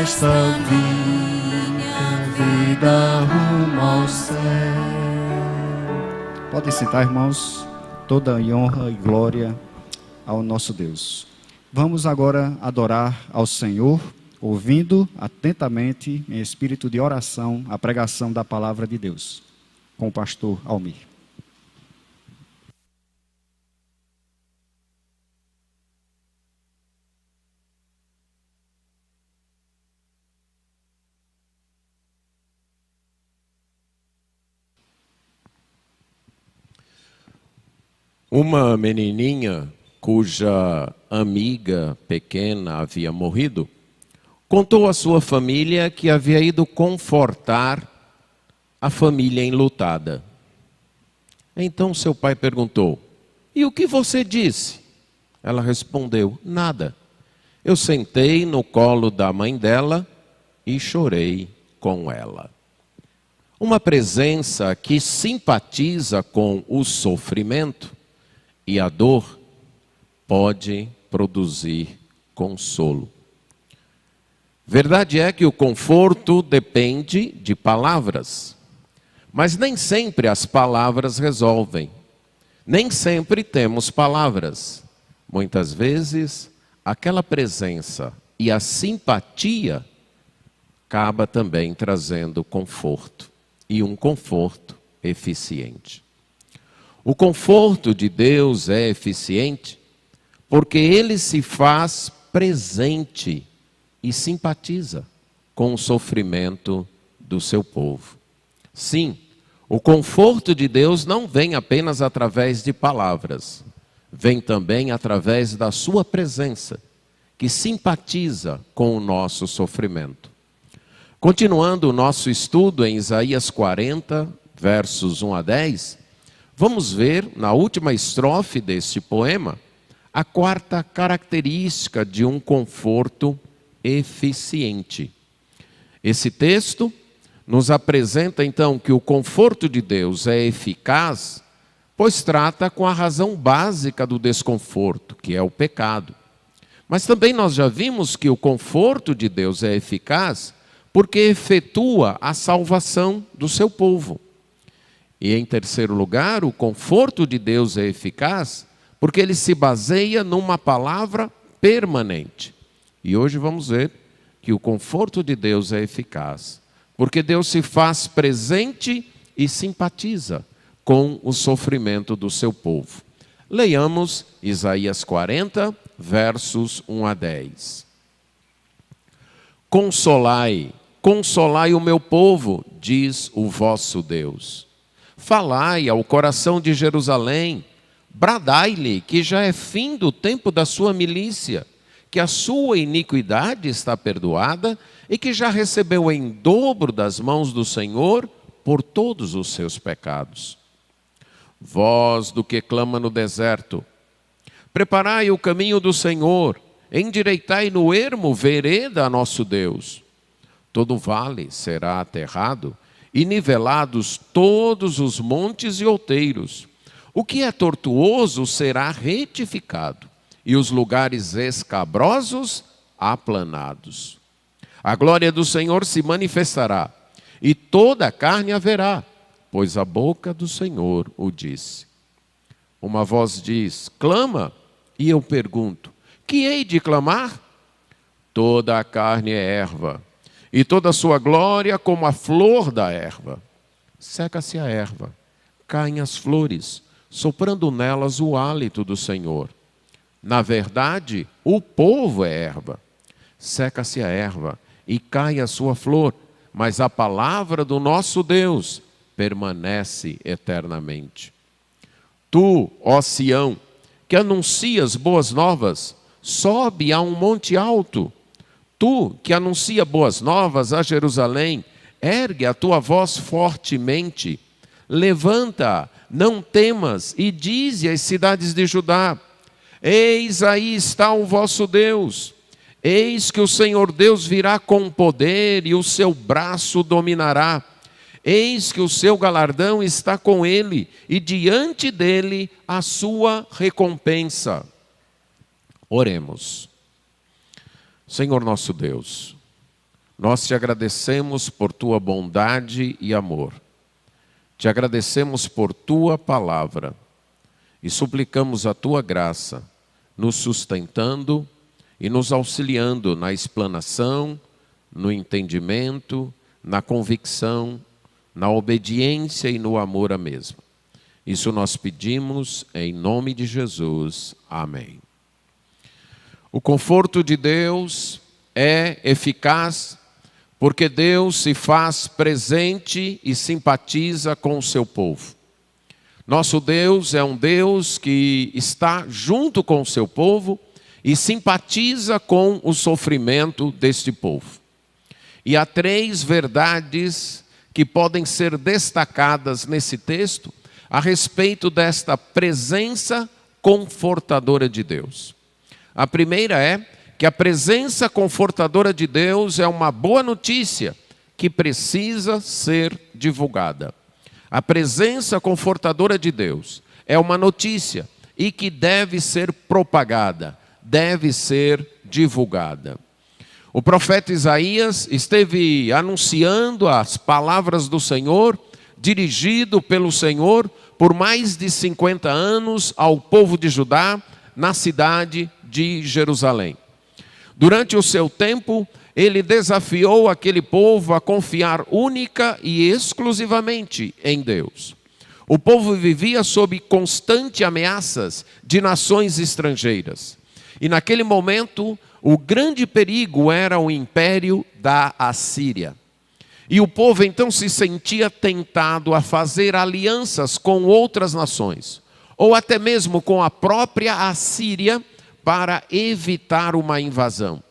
nesta vida rumo ao céu. Podem sentar, irmãos. Toda honra e glória ao nosso Deus. Vamos agora adorar ao Senhor, ouvindo atentamente, em espírito de oração, a pregação da palavra de Deus, com o pastor Almir. Uma menininha cuja amiga pequena havia morrido, contou à sua família que havia ido confortar a família enlutada. Então seu pai perguntou: "E o que você disse?" Ela respondeu: "Nada. Eu sentei no colo da mãe dela e chorei com ela." Uma presença que simpatiza com o sofrimento e a dor pode produzir consolo. Verdade é que o conforto depende de palavras, mas nem sempre as palavras resolvem. Nem sempre temos palavras. Muitas vezes, aquela presença e a simpatia acaba também trazendo conforto, e um conforto eficiente. O conforto de Deus é eficiente porque Ele se faz presente e simpatiza com o sofrimento do seu povo. Sim, o conforto de Deus não vem apenas através de palavras, vem também através da sua presença, que simpatiza com o nosso sofrimento. Continuando o nosso estudo em Isaías 40, versos 1 a 10, vamos ver, na última estrofe deste poema, a quarta característica de um conforto eficiente. Esse texto nos apresenta então que o conforto de Deus é eficaz, pois trata com a razão básica do desconforto, que é o pecado. Mas também nós já vimos que o conforto de Deus é eficaz porque efetua a salvação do seu povo. E em terceiro lugar, o conforto de Deus é eficaz porque ele se baseia numa palavra permanente. E hoje vamos ver que o conforto de Deus é eficaz porque Deus se faz presente e simpatiza com o sofrimento do seu povo. Leiamos Isaías 40, versos 1 a 10. Consolai, consolai o meu povo, diz o vosso Deus. Falai ao coração de Jerusalém, bradai-lhe que já é fim do tempo da sua milícia, que a sua iniquidade está perdoada e que já recebeu em dobro das mãos do Senhor por todos os seus pecados. Voz do que clama no deserto, preparai o caminho do Senhor, endireitai no ermo vereda a nosso Deus. Todo vale será aterrado, e nivelados todos os montes e outeiros. O que é tortuoso será retificado, e os lugares escabrosos aplanados. A glória do Senhor se manifestará, e toda a carne haverá, pois a boca do Senhor o disse. Uma voz diz: clama, e eu pergunto: que hei de clamar? Toda a carne é erva, e toda a sua glória como a flor da erva. Seca-se a erva, caem as flores, soprando nelas o hálito do Senhor. Na verdade, o povo é erva. Seca-se a erva e cai a sua flor, mas a palavra do nosso Deus permanece eternamente. Tu, ó Sião, que anuncias boas novas, sobe a um monte alto. Tu, que anuncia boas novas a Jerusalém, ergue a tua voz fortemente. Levanta, não temas, e dize às cidades de Judá: eis aí está o vosso Deus. Eis que o Senhor Deus virá com poder e o seu braço dominará. Eis que o seu galardão está com ele e diante dele a sua recompensa. Oremos. Senhor nosso Deus, Nós te agradecemos por tua bondade e amor. Te agradecemos por tua palavra e suplicamos a tua graça, nos sustentando e nos auxiliando na explanação, no entendimento, na convicção, na obediência e no amor à mesma. Isso nós pedimos em nome de Jesus. Amém. O conforto de Deus é eficaz porque Deus se faz presente e simpatiza com o seu povo. Nosso Deus é um Deus que está junto com o seu povo e simpatiza com o sofrimento deste povo. E há 3 verdades que podem ser destacadas nesse texto a respeito desta presença confortadora de Deus. A primeira é que a presença confortadora de Deus é uma boa notícia que precisa ser divulgada. A presença confortadora de Deus é uma notícia e que deve ser propagada, deve ser divulgada. O profeta Isaías esteve anunciando as palavras do Senhor, dirigido pelo Senhor por mais de 50 anos ao povo de Judá, na cidade de Jerusalém. Durante o seu tempo, ele desafiou aquele povo a confiar única e exclusivamente em Deus. O povo vivia sob constantes ameaças de nações estrangeiras. E naquele momento, o grande perigo era o império da Assíria. E o povo então se sentia tentado a fazer alianças com outras nações, ou até mesmo com a própria Assíria, para evitar uma invasão.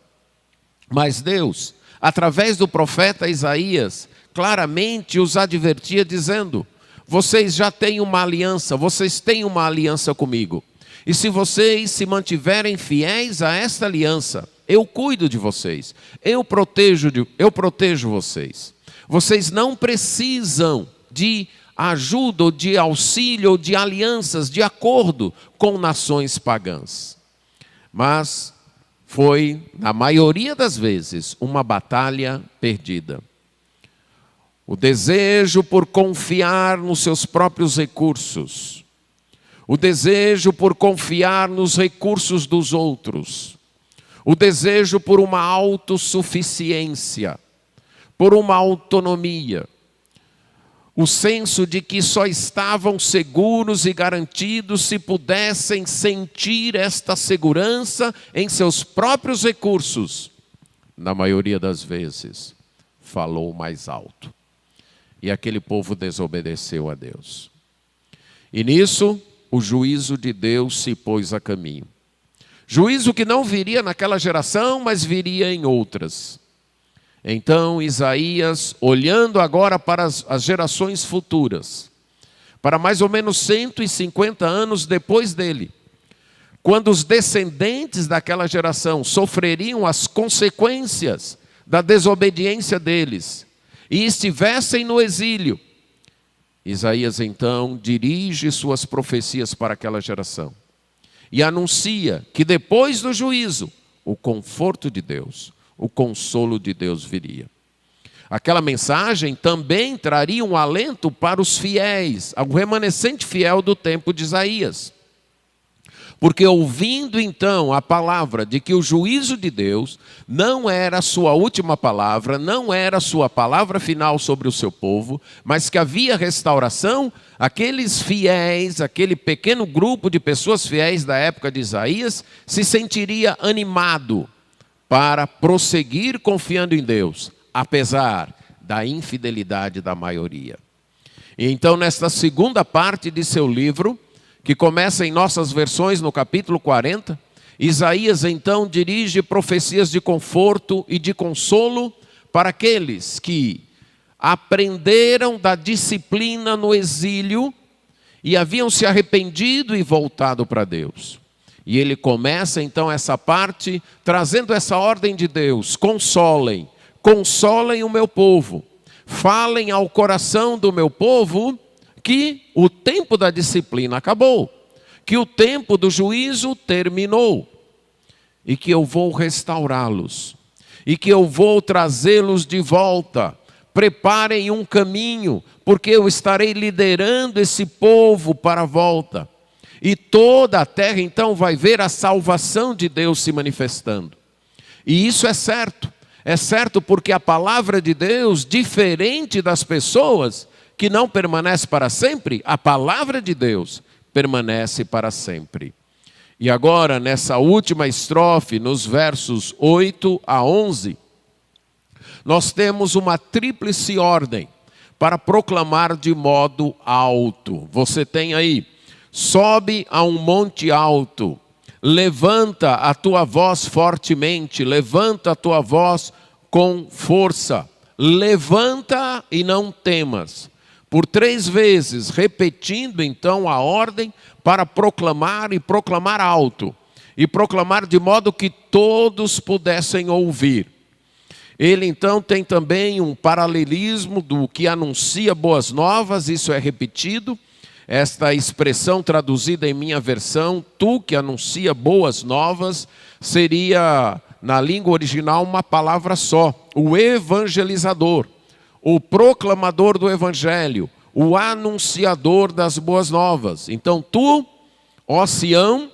Mas Deus, através do profeta Isaías, claramente os advertia dizendo: vocês já têm uma aliança, vocês têm uma aliança comigo. E se vocês se mantiverem fiéis a esta aliança, eu cuido de vocês, eu protejo vocês. Vocês não precisam de ajuda, ou de auxílio, ou de alianças, de acordo com nações pagãs. Mas foi, na maioria das vezes, uma batalha perdida. O desejo por confiar nos seus próprios recursos, o desejo por confiar nos recursos dos outros, o desejo por uma autossuficiência, por uma autonomia, o senso de que só estavam seguros e garantidos se pudessem sentir esta segurança em seus próprios recursos, na maioria das vezes, falou mais alto. E aquele povo desobedeceu a Deus. E nisso, o juízo de Deus se pôs a caminho. Juízo que não viria naquela geração, mas viria em outras. Então Isaías, olhando agora para as gerações futuras, para mais ou menos 150 anos depois dele, quando os descendentes daquela geração sofreriam as consequências da desobediência deles e estivessem no exílio, Isaías então dirige suas profecias para aquela geração e anuncia que depois do juízo, o conforto de Deus, o consolo de Deus viria. Aquela mensagem também traria um alento para os fiéis, o remanescente fiel do tempo de Isaías. Porque ouvindo então a palavra de que o juízo de Deus não era a sua última palavra, não era a sua palavra final sobre o seu povo, mas que havia restauração, aqueles fiéis, aquele pequeno grupo de pessoas fiéis da época de Isaías, se sentiria animado para prosseguir confiando em Deus, apesar da infidelidade da maioria. E então, nesta segunda parte de seu livro, que começa em nossas versões no capítulo 40, Isaías então dirige profecias de conforto e de consolo para aqueles que aprenderam da disciplina no exílio e haviam se arrependido e voltado para Deus. E ele começa então essa parte trazendo essa ordem de Deus: consolem o meu povo, falem ao coração do meu povo que o tempo da disciplina acabou, que o tempo do juízo terminou e que eu vou restaurá-los. e que eu vou trazê-los de volta. Preparem um caminho, porque eu estarei liderando esse povo para a volta. E toda a terra então vai ver a salvação de Deus se manifestando. E isso é certo. É certo porque a palavra de Deus, diferente das pessoas que não permanece para sempre, a palavra de Deus permanece para sempre. E agora, nessa última estrofe, nos versos 8 a 11, nós temos uma tríplice ordem para proclamar de modo alto. Você tem aí: sobe a um monte alto, levanta a tua voz fortemente, levanta a tua voz com força, levanta e não temas. Por 3 vezes, repetindo então a ordem para proclamar e proclamar alto, e proclamar de modo que todos pudessem ouvir. Ele então tem também um paralelismo do que anuncia boas novas, isso é repetido. Esta expressão traduzida em minha versão, tu que anuncia boas novas, seria na língua original uma palavra só: o evangelizador, o proclamador do evangelho, o anunciador das boas novas. Então tu, ó Sião,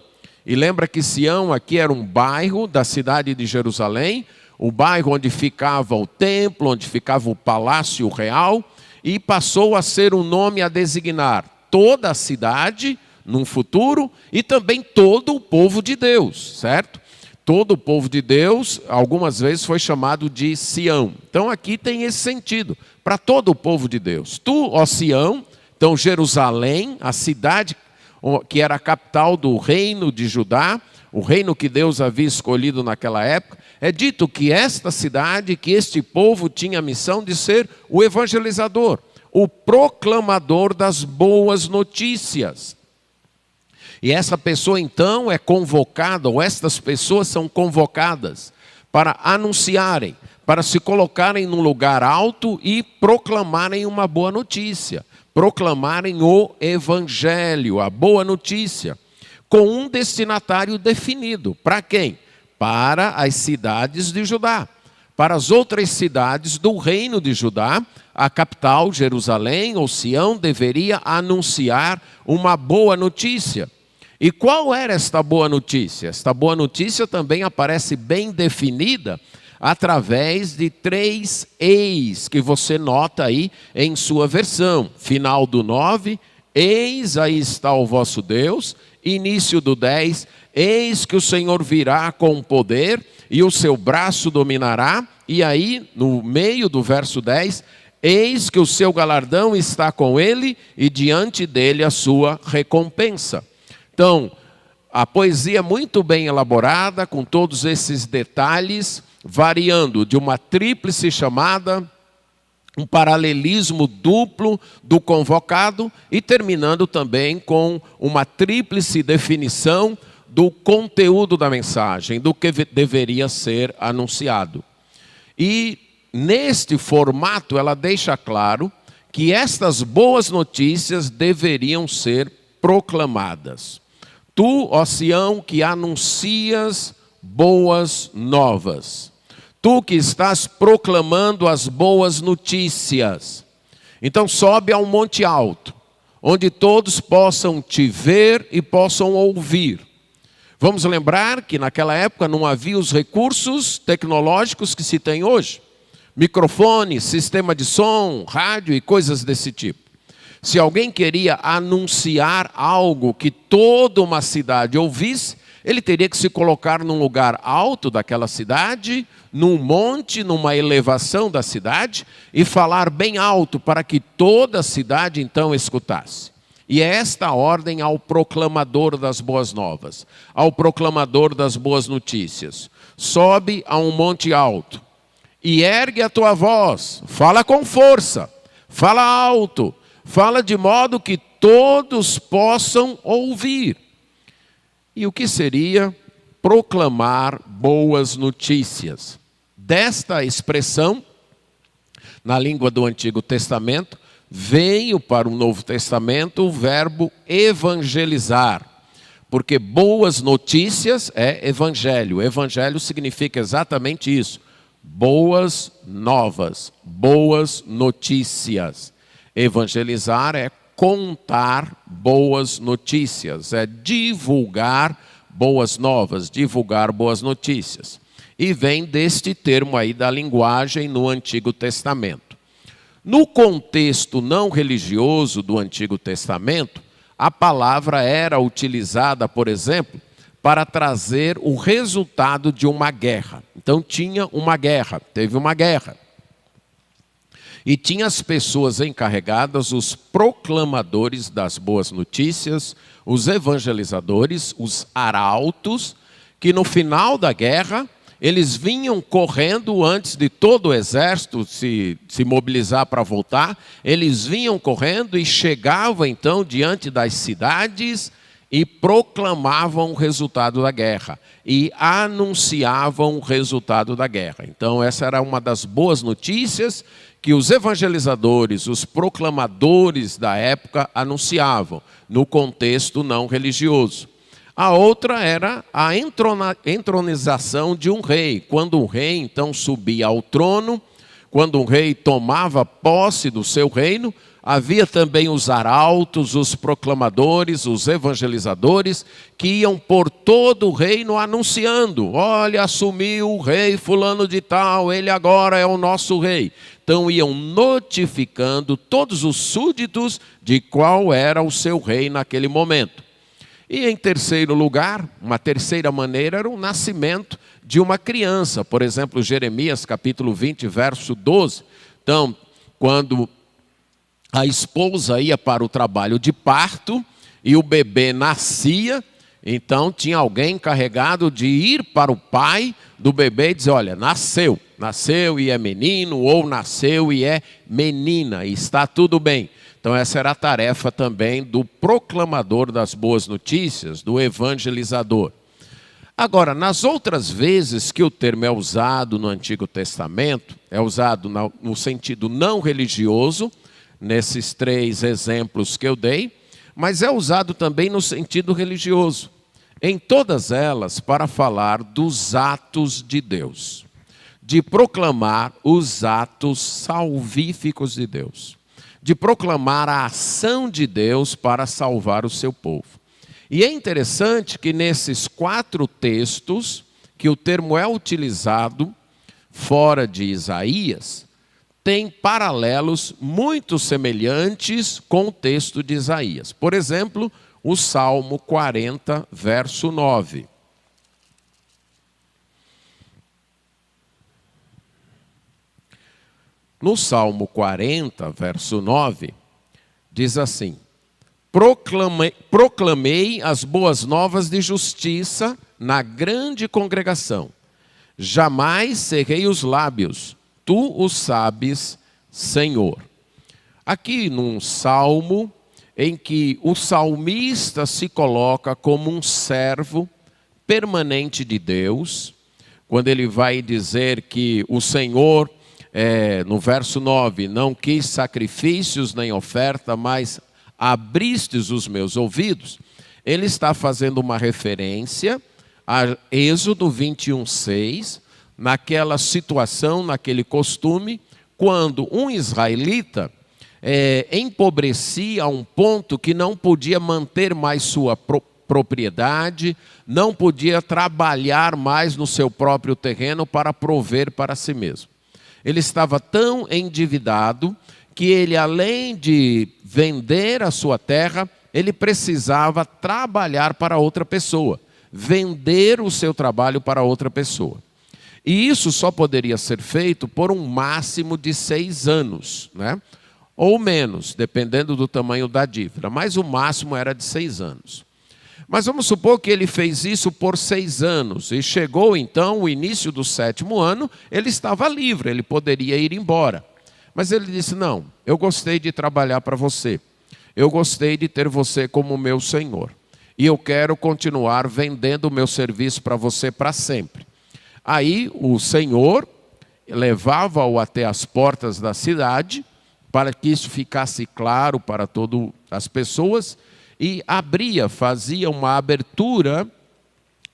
e lembra que Sião aqui era um bairro da cidade de Jerusalém, o bairro onde ficava o templo, onde ficava o palácio real, e passou a ser um nome a designar toda a cidade num futuro e também todo o povo de Deus, certo? Todo o povo de Deus, algumas vezes foi chamado de Sião. Então aqui tem esse sentido, para todo o povo de Deus. Tu, ó Sião, então Jerusalém, a cidade que era a capital do reino de Judá, o reino que Deus havia escolhido naquela época, é dito que esta cidade, que este povo tinha a missão de ser o evangelizador, o proclamador das boas notícias. E essa pessoa então é convocada, ou estas pessoas são convocadas para anunciarem, para se colocarem num lugar alto e proclamarem uma boa notícia, proclamarem o evangelho, a boa notícia, com um destinatário definido. Para quem? Para as cidades de Judá. Para as outras cidades do reino de Judá, a capital, Jerusalém ou Sião, deveria anunciar uma boa notícia. E qual era esta boa notícia? Esta boa notícia também aparece bem definida através de 3 eis, que você nota aí em sua versão. Final do 9, eis aí está o vosso Deus. Início do 10, eis que o Senhor virá com poder e o seu braço dominará. E aí, no meio do verso 10, eis que o seu galardão está com ele e diante dele a sua recompensa. Então, a poesia muito bem elaborada, com todos esses detalhes, variando de uma tríplice chamada, um paralelismo duplo do convocado e terminando também com uma tríplice definição do conteúdo da mensagem, do que deveria ser anunciado. E neste formato ela deixa claro que estas boas notícias deveriam ser proclamadas. Tu, ó Sião, que anuncias boas novas. Tu que estás proclamando as boas notícias. Então sobe a um monte alto, onde todos possam te ver e possam ouvir. Vamos lembrar que naquela época não havia os recursos tecnológicos que se tem hoje. Microfone, sistema de som, rádio e coisas desse tipo. Se alguém queria anunciar algo que toda uma cidade ouvisse, ele teria que se colocar num lugar alto daquela cidade, num monte, numa elevação da cidade, e falar bem alto para que toda a cidade então escutasse. E é esta a ordem ao proclamador das boas novas, ao proclamador das boas notícias. Sobe a um monte alto e ergue a tua voz, fala com força, fala alto, fala de modo que todos possam ouvir. E o que seria proclamar boas notícias? Desta expressão, na língua do Antigo Testamento, veio para o Novo Testamento o verbo evangelizar. Porque boas notícias é evangelho. Evangelho significa exatamente isso. boas novas, boas notícias. Evangelizar é contar boas notícias, é divulgar boas novas, divulgar boas notícias. E vem deste termo aí da linguagem no Antigo Testamento. No contexto não religioso do Antigo Testamento, a palavra era utilizada, por exemplo, para trazer o resultado de uma guerra. Então tinha uma guerra, teve uma guerra. E tinha as pessoas encarregadas, os proclamadores das boas notícias, os evangelizadores, os arautos, que no final da guerra, eles vinham correndo antes de todo o exército se mobilizar para voltar, eles vinham correndo e chegavam então diante das cidades e proclamavam o resultado da guerra e anunciavam o resultado da guerra. Então essa era uma das boas notícias que os evangelizadores, os proclamadores da época anunciavam no contexto não religioso. A outra era a entronização de um rei. Quando um rei então subia ao trono, quando um rei tomava posse do seu reino, havia também os arautos, os proclamadores, os evangelizadores, que iam por todo o reino anunciando: olha, assumiu o rei fulano de tal, ele agora é o nosso rei. Então iam notificando todos os súditos de qual era o seu rei naquele momento. E em terceiro lugar, uma terceira maneira era o nascimento de uma criança. Por exemplo, Jeremias capítulo 20, verso 12. Então, quando a esposa ia para o trabalho de parto e o bebê nascia, então tinha alguém encarregado de ir para o pai do bebê e dizer: olha, nasceu e é menino, ou nasceu e é menina, e está tudo bem. Então essa era a tarefa também do proclamador das boas notícias, do evangelizador. Agora, nas outras vezes que o termo é usado no Antigo Testamento, é usado no sentido não religioso, nesses 3 exemplos que eu dei, mas é usado também no sentido religioso. Em todas elas, para falar dos atos de Deus, de proclamar os atos salvíficos de Deus, de proclamar a ação de Deus para salvar o seu povo. E é interessante que nesses 4 textos, que o termo é utilizado fora de Isaías, tem paralelos muito semelhantes com o texto de Isaías. Por exemplo, o Salmo 40, verso 9. No Salmo 40, verso 9, diz assim: proclamei as boas novas de justiça na grande congregação. Jamais cerrei os lábios, tu o sabes, Senhor. Aqui num salmo em que o salmista se coloca como um servo permanente de Deus, quando ele vai dizer que o Senhor, no verso 9, não quis sacrifícios nem oferta, mas abristes os meus ouvidos, ele está fazendo uma referência a Êxodo 21:6, naquela situação, naquele costume, quando um israelita empobrecia a um ponto que não podia manter mais sua propriedade, não podia trabalhar mais no seu próprio terreno para prover para si mesmo. Ele estava tão endividado que ele, além de vender a sua terra, ele precisava trabalhar para outra pessoa, vender o seu trabalho para outra pessoa. E isso só poderia ser feito por um máximo de 6 anos, né? Ou menos, dependendo do tamanho da dívida, mas o máximo era de 6 anos. Mas vamos supor que ele fez isso por 6 anos, e chegou então o início do 7º ano, ele estava livre, ele poderia ir embora. Mas ele disse: não, eu gostei de trabalhar para você, eu gostei de ter você como meu senhor, e eu quero continuar vendendo o meu serviço para você para sempre. Aí o senhor levava-o até as portas da cidade, para que isso ficasse claro para todas as pessoas, e fazia uma abertura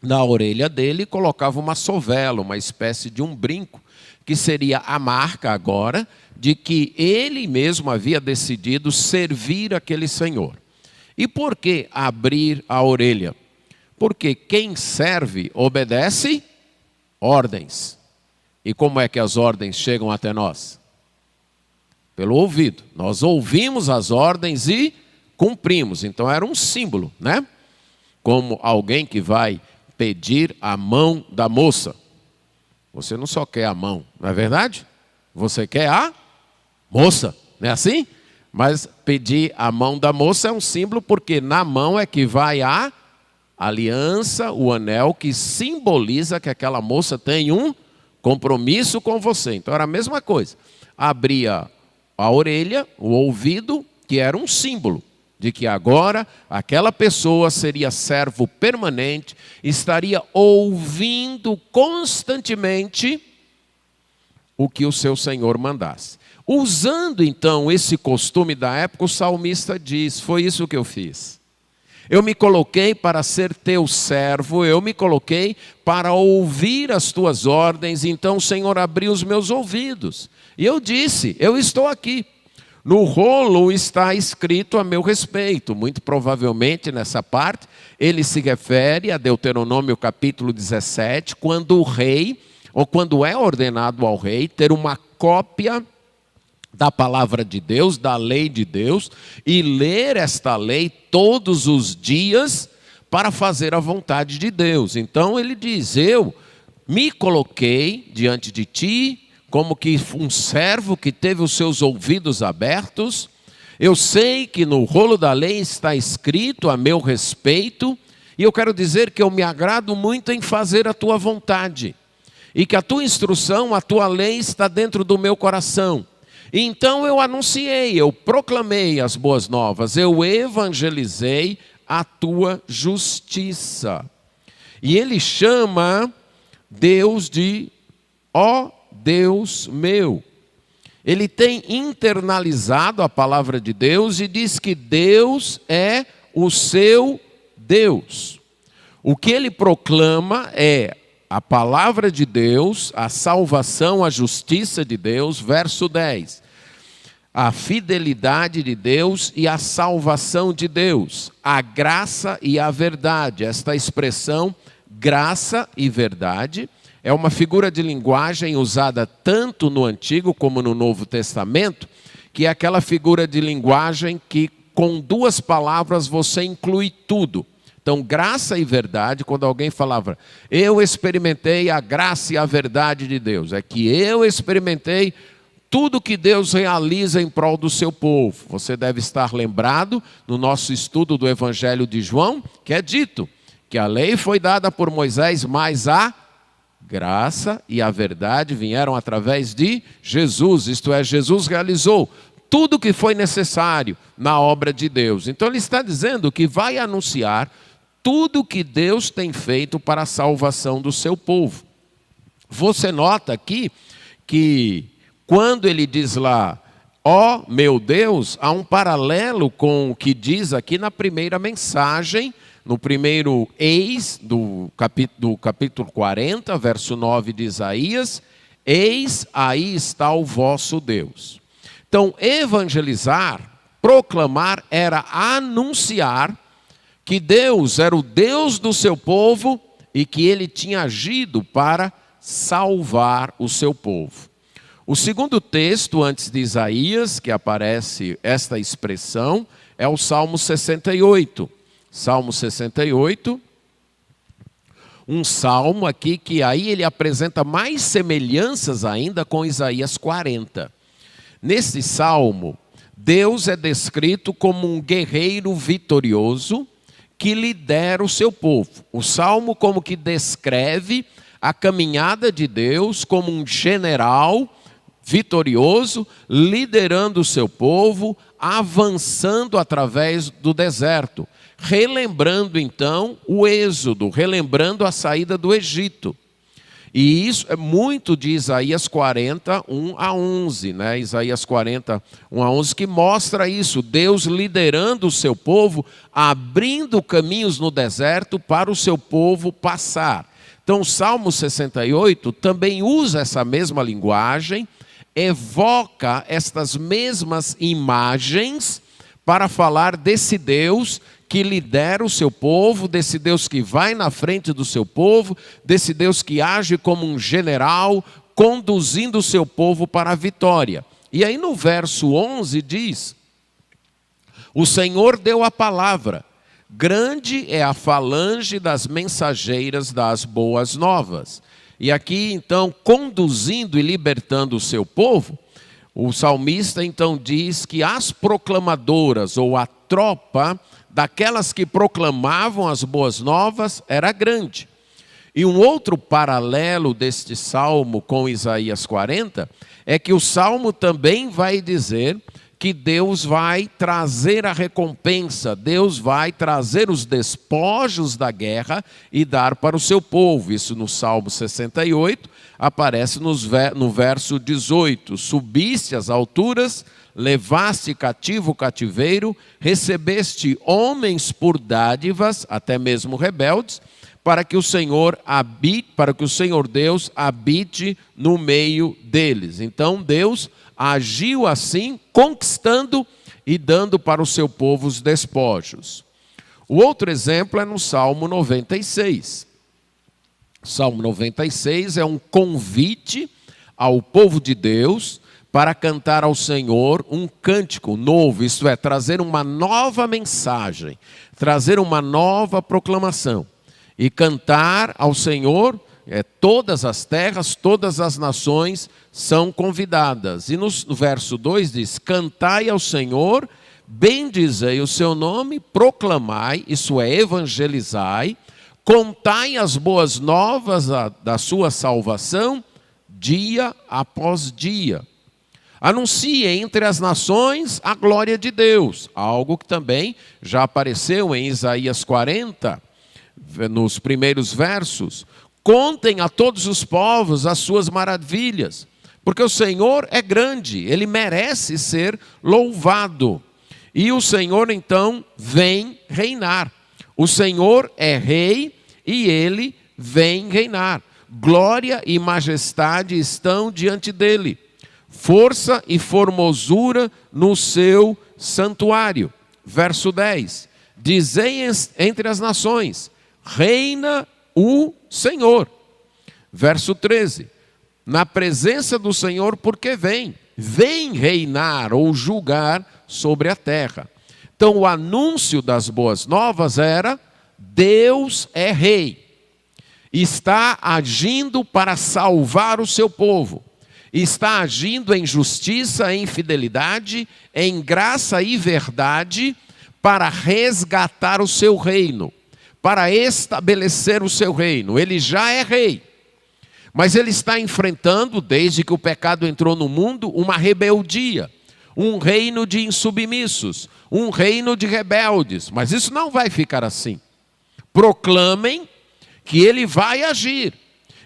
na orelha dele e colocava uma sovela, uma espécie de um brinco, que seria a marca agora de que ele mesmo havia decidido servir aquele senhor. E por que abrir a orelha? Porque quem serve obedece ordens. E como é que as ordens chegam até nós? Pelo ouvido. Nós ouvimos as ordens e cumprimos. Então era um símbolo, né? Como alguém que vai pedir a mão da moça. Você não só quer a mão, não é verdade? Você quer a moça, não é assim? Mas pedir a mão da moça é um símbolo, porque na mão é que vai a aliança, o anel, que simboliza que aquela moça tem um compromisso com você. Então era a mesma coisa. Abria a orelha, o ouvido, que era um símbolo de que agora aquela pessoa seria servo permanente, estaria ouvindo constantemente o que o seu Senhor mandasse. Usando então esse costume da época, o salmista diz: foi isso que eu fiz. Eu me coloquei para ser teu servo, eu me coloquei para ouvir as tuas ordens, então o Senhor abriu os meus ouvidos. E eu disse: eu estou aqui. No rolo está escrito a meu respeito. Muito provavelmente nessa parte ele se refere a Deuteronômio capítulo 17, quando o rei, ou quando é ordenado ao rei, ter uma cópia da palavra de Deus, da lei de Deus, e ler esta lei todos os dias para fazer a vontade de Deus. Então ele diz: eu me coloquei diante de ti, como que um servo que teve os seus ouvidos abertos. Eu sei que no rolo da lei está escrito a meu respeito, e eu quero dizer que eu me agrado muito em fazer a tua vontade, e que a tua instrução, a tua lei está dentro do meu coração. E então eu anunciei, eu proclamei as boas novas, eu evangelizei a tua justiça. E ele chama Deus de ó Deus meu. Ele tem internalizado a palavra de Deus e diz que Deus é o seu Deus. O que ele proclama é a palavra de Deus, a salvação, a justiça de Deus, verso 10. A fidelidade de Deus e a salvação de Deus, a graça e a verdade. Esta expressão, graça e verdade, é uma figura de linguagem usada tanto no Antigo como no Novo Testamento, que é aquela figura de linguagem que com duas palavras você inclui tudo. Então, graça e verdade, quando alguém falava, eu experimentei a graça e a verdade de Deus, é que eu experimentei tudo que Deus realiza em prol do seu povo. Você deve estar lembrado no nosso estudo do Evangelho de João, que é dito que a lei foi dada por Moisés, mas a graça e a verdade vieram através de Jesus, isto é, Jesus realizou tudo o que foi necessário na obra de Deus. Então ele está dizendo que vai anunciar tudo o que Deus tem feito para a salvação do seu povo. Você nota aqui que quando ele diz lá, ó meu Deus, há um paralelo com o que diz aqui na primeira mensagem, no primeiro eis do capítulo 40, verso 9 de Isaías, eis aí está o vosso Deus. Então, evangelizar, proclamar, era anunciar que Deus era o Deus do seu povo e que ele tinha agido para salvar o seu povo. O segundo texto, antes de Isaías, que aparece esta expressão, é o Salmo 68. Salmo 68, um salmo aqui que aí ele apresenta mais semelhanças ainda com Isaías 40. Nesse salmo, Deus é descrito como um guerreiro vitorioso que lidera o seu povo. O salmo como que descreve a caminhada de Deus como um general vitorioso, liderando o seu povo, avançando através do deserto, relembrando então o êxodo, relembrando a saída do Egito. E isso é muito de Isaías 40, 1 a 11, né? Isaías 40, 1 a 11, que mostra isso, Deus liderando o seu povo, abrindo caminhos no deserto para o seu povo passar. Então, o Salmo 68 também usa essa mesma linguagem, evoca estas mesmas imagens para falar desse Deus que lidera o seu povo, desse Deus que vai na frente do seu povo, desse Deus que age como um general, conduzindo o seu povo para a vitória. E aí no verso 11 diz: o Senhor deu a palavra, grande é a falange das mensageiras das boas novas. E aqui então, conduzindo e libertando o seu povo, o salmista então diz que as proclamadoras, ou a tropa daquelas que proclamavam as boas novas, era grande. E um outro paralelo deste salmo com Isaías 40 é que o salmo também vai dizer que Deus vai trazer a recompensa, Deus vai trazer os despojos da guerra e dar para o seu povo. Isso no Salmo 68 aparece no verso 18: subiste às alturas, levaste cativo o cativeiro, recebeste homens por dádivas, até mesmo rebeldes, para que o Senhor Deus habite no meio deles. Então Deus agiu assim, conquistando e dando para o seu povo os despojos. O outro exemplo é no Salmo 96. O Salmo 96 é um convite ao povo de Deus para cantar ao Senhor um cântico novo, isto é, trazer uma nova mensagem, trazer uma nova proclamação. E cantar ao Senhor, todas as terras, todas as nações são convidadas. E no verso 2 diz: cantai ao Senhor, bendizei o seu nome, proclamai, isso é, evangelizai, contai as boas novas da sua salvação, dia após dia. Anuncie entre as nações a glória de Deus, algo que também já apareceu em Isaías 40, nos primeiros versos. Contem a todos os povos as suas maravilhas, porque o Senhor é grande, Ele merece ser louvado. E o Senhor então vem reinar. O Senhor é rei e Ele vem reinar. Glória e majestade estão diante dEle. Força e formosura no seu santuário. Verso 10. Dizei entre as nações: reina o Senhor. Verso 13. Na presença do Senhor, porque vem reinar ou julgar sobre a terra. Então o anúncio das boas novas era: Deus é rei, está agindo para salvar o seu povo, está agindo em justiça, em fidelidade, em graça e verdade, para resgatar o seu reino, para estabelecer o seu reino. Ele já é rei, mas ele está enfrentando, desde que o pecado entrou no mundo, uma rebeldia, um reino de insubmissos, um reino de rebeldes. Mas isso não vai ficar assim. Proclamem que ele vai agir,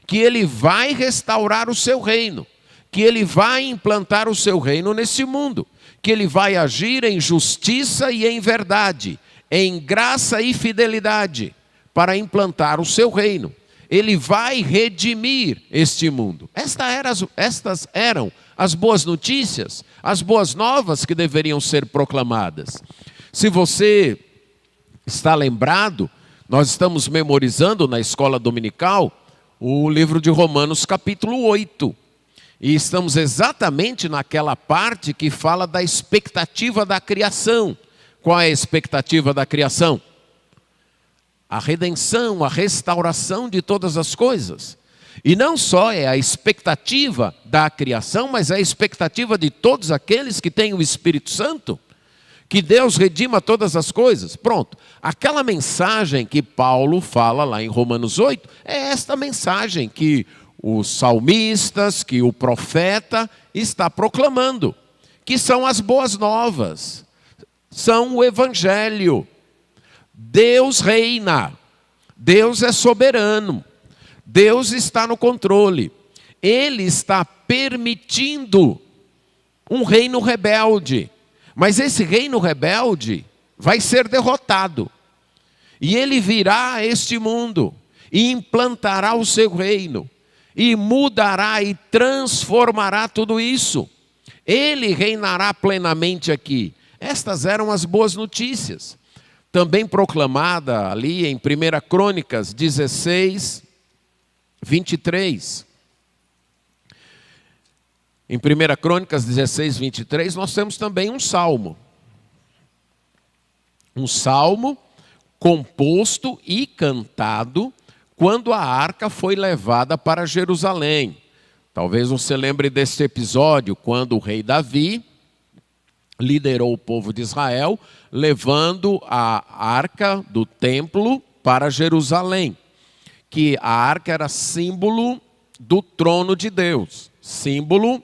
que ele vai restaurar o seu reino, que ele vai implantar o seu reino nesse mundo, que ele vai agir em justiça e em verdade, em graça e fidelidade, para implantar o seu reino. Ele vai redimir este mundo. Estas eram as boas notícias, as boas novas que deveriam ser proclamadas. Se você está lembrado, nós estamos memorizando na escola dominical o livro de Romanos capítulo 8. E estamos exatamente naquela parte que fala da expectativa da criação. Qual é a expectativa da criação? A redenção, a restauração de todas as coisas. E não só é a expectativa da criação, mas é a expectativa de todos aqueles que têm o Espírito Santo, que Deus redima todas as coisas. Pronto. Aquela mensagem que Paulo fala lá em Romanos 8, é esta mensagem que os salmistas, que o profeta está proclamando, que são as boas novas, são o evangelho. Deus reina, Deus é soberano, Deus está no controle. Ele está permitindo um reino rebelde, mas esse reino rebelde vai ser derrotado. E ele virá a este mundo, e implantará o seu reino, e mudará e transformará tudo isso. Ele reinará plenamente aqui. Estas eram as boas notícias. Também proclamada ali em 1 Crônicas 16, 23. Em 1 Crônicas 16, 23, nós temos também um salmo. Um salmo composto e cantado quando a arca foi levada para Jerusalém. Talvez você lembre desse episódio, quando o rei Davi liderou o povo de Israel, levando a arca do templo para Jerusalém. Que a arca era símbolo do trono de Deus, símbolo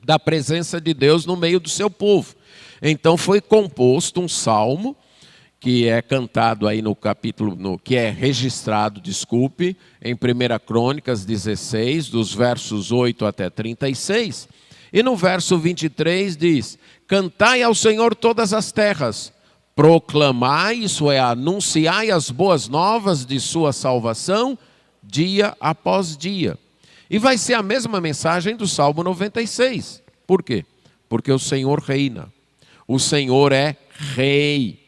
da presença de Deus no meio do seu povo. Então foi composto um salmo, que é cantado aí no capítulo, que é registrado, em 1 Crônicas 16, dos versos 8 até 36. E no verso 23 diz: cantai ao Senhor todas as terras, proclamai, isso é, anunciai as boas novas de sua salvação, dia após dia. E vai ser a mesma mensagem do Salmo 96. Por quê? Porque o Senhor reina. O Senhor é rei.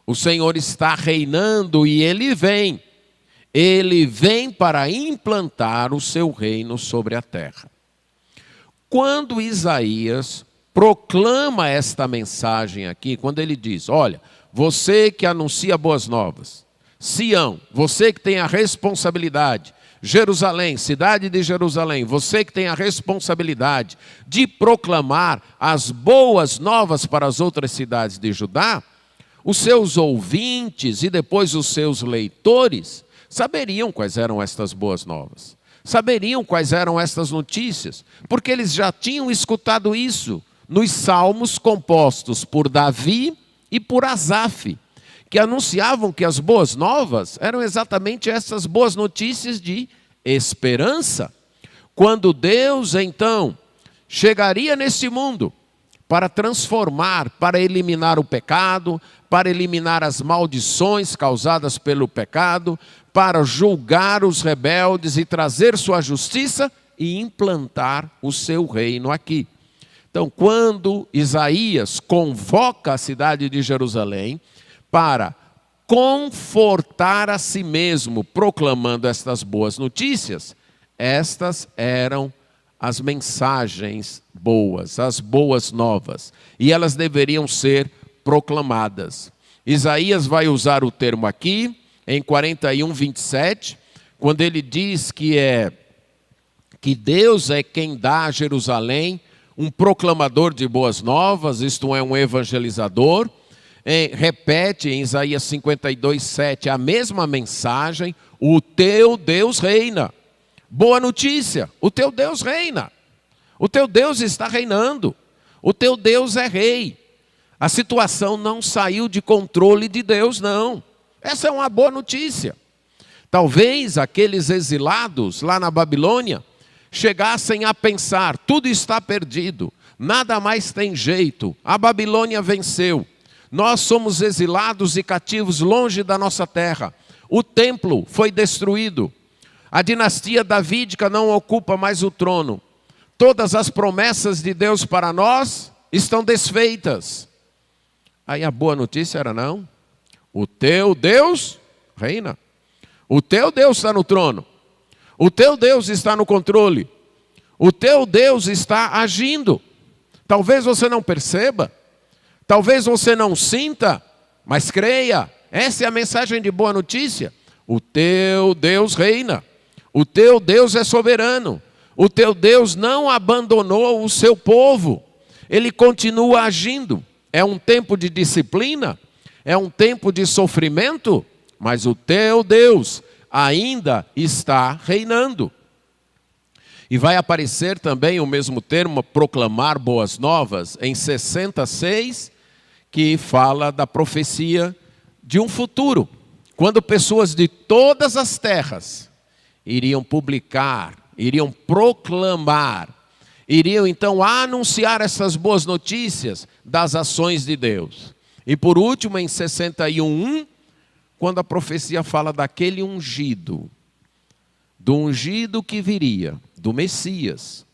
O Senhor está reinando e Ele vem. Ele vem para implantar o seu reino sobre a terra. Quando Isaías proclama esta mensagem aqui, quando ele diz: olha, você que anuncia boas novas, Sião, você que tem a responsabilidade, Jerusalém, cidade de Jerusalém, você que tem a responsabilidade de proclamar as boas novas para as outras cidades de Judá, os seus ouvintes e depois os seus leitores saberiam quais eram estas boas novas. Saberiam quais eram estas notícias, porque eles já tinham escutado isso nos salmos compostos por Davi e por Asaf, que anunciavam que as boas novas eram exatamente essas boas notícias de esperança. Quando Deus, então, chegaria nesse mundo para transformar, para eliminar o pecado, para eliminar as maldições causadas pelo pecado, para julgar os rebeldes e trazer sua justiça e implantar o seu reino aqui. Então, quando Isaías convoca a cidade de Jerusalém para confortar a si mesmo, proclamando estas boas notícias, estas eram as mensagens boas, as boas novas, e elas deveriam ser proclamadas. Isaías vai usar o termo aqui, em 41, 27, quando ele diz que Deus é quem dá a Jerusalém um proclamador de boas novas, isto é, um evangelizador. Repete em Isaías 52, 7, a mesma mensagem: o teu Deus reina. Boa notícia, o teu Deus reina. O teu Deus está reinando. O teu Deus é rei. A situação não saiu de controle de Deus, não. Essa é uma boa notícia. Talvez aqueles exilados lá na Babilônia chegassem a pensar: tudo está perdido, nada mais tem jeito, a Babilônia venceu. Nós somos exilados e cativos longe da nossa terra. O templo foi destruído. A dinastia davídica não ocupa mais o trono. Todas as promessas de Deus para nós estão desfeitas. Aí a boa notícia era: não, o teu Deus reina. O teu Deus está no trono. O teu Deus está no controle. O teu Deus está agindo. Talvez você não perceba, talvez você não sinta, mas creia. Essa é a mensagem de boa notícia. O teu Deus reina. O teu Deus é soberano. O teu Deus não abandonou o seu povo. Ele continua agindo. É um tempo de disciplina, é um tempo de sofrimento, mas o teu Deus ainda está reinando. E vai aparecer também o mesmo termo, proclamar boas novas, em 66, que fala da profecia de um futuro, quando pessoas de todas as terras iriam publicar, iriam proclamar, iriam então anunciar essas boas notícias das ações de Deus. E por último, em 61:1, quando a profecia fala daquele ungido, do ungido que viria, do Messias,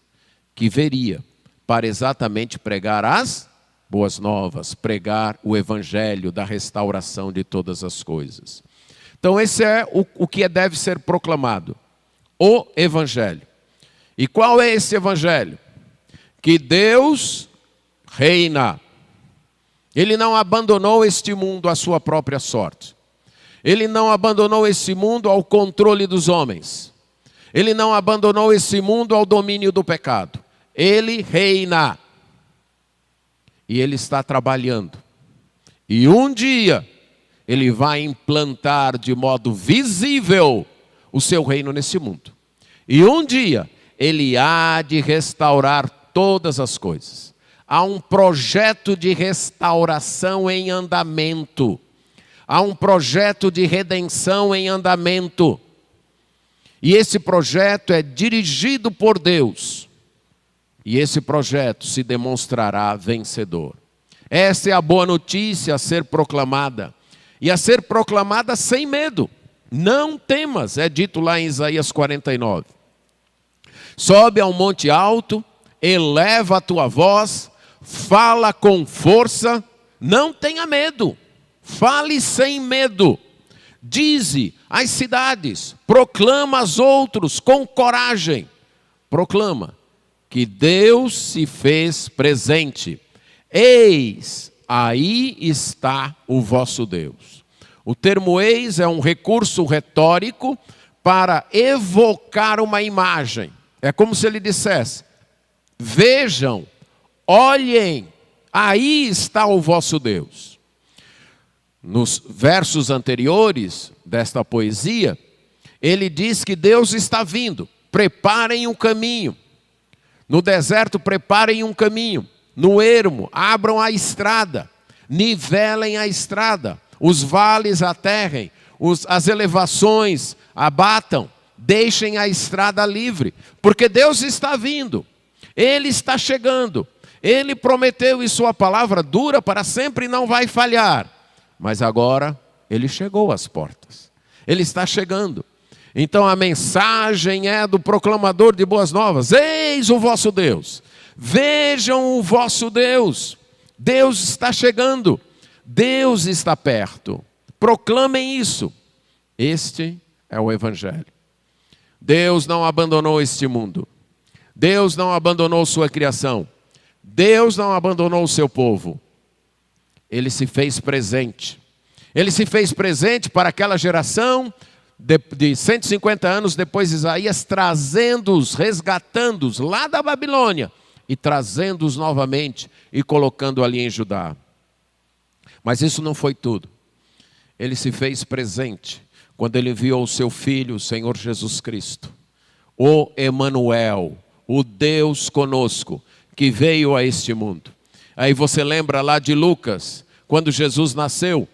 que viria para exatamente pregar as boas novas, pregar o evangelho da restauração de todas as coisas. Então esse é o que deve ser proclamado, o evangelho. E qual é esse evangelho? Que Deus reina. Ele não abandonou este mundo à sua própria sorte. Ele não abandonou esse mundo ao controle dos homens. Ele não abandonou esse mundo ao domínio do pecado. Ele reina. E Ele está trabalhando. E um dia, Ele vai implantar de modo visível o seu reino nesse mundo. E um dia, Ele há de restaurar todas as coisas. Há um projeto de restauração em andamento. Há um projeto de redenção em andamento. E esse projeto é dirigido por Deus. E esse projeto se demonstrará vencedor. Essa é a boa notícia a ser proclamada. E a ser proclamada sem medo. Não temas, é dito lá em Isaías 49. Sobe ao monte alto, eleva a tua voz, fala com força, não tenha medo. Fale sem medo. Dize às cidades, proclama aos outros com coragem. Proclama que Deus se fez presente. Eis, aí está o vosso Deus. O termo eis é um recurso retórico para evocar uma imagem. É como se ele dissesse, vejam, olhem, aí está o vosso Deus. Nos versos anteriores desta poesia, ele diz que Deus está vindo. Preparem um caminho. No deserto, preparem um caminho. No ermo, abram a estrada. Nivelem a estrada. Os vales aterrem. As elevações abatam. Deixem a estrada livre. Porque Deus está vindo. Ele está chegando. Ele prometeu e sua palavra dura para sempre e não vai falhar. Mas agora, ele chegou às portas. Ele está chegando. Então a mensagem é do proclamador de boas novas. Eis o vosso Deus. Vejam o vosso Deus. Deus está chegando. Deus está perto. Proclamem isso. Este é o evangelho. Deus não abandonou este mundo. Deus não abandonou sua criação. Deus não abandonou o seu povo. Ele se fez presente. Ele se fez presente para aquela geração de 150 anos depois de Isaías, trazendo-os, resgatando-os lá da Babilônia e trazendo-os novamente e colocando ali em Judá. Mas isso não foi tudo. Ele se fez presente quando ele enviou o seu Filho, o Senhor Jesus Cristo, o Emanuel, o Deus conosco, que veio a este mundo. Aí você lembra lá de Lucas, quando Jesus nasceu,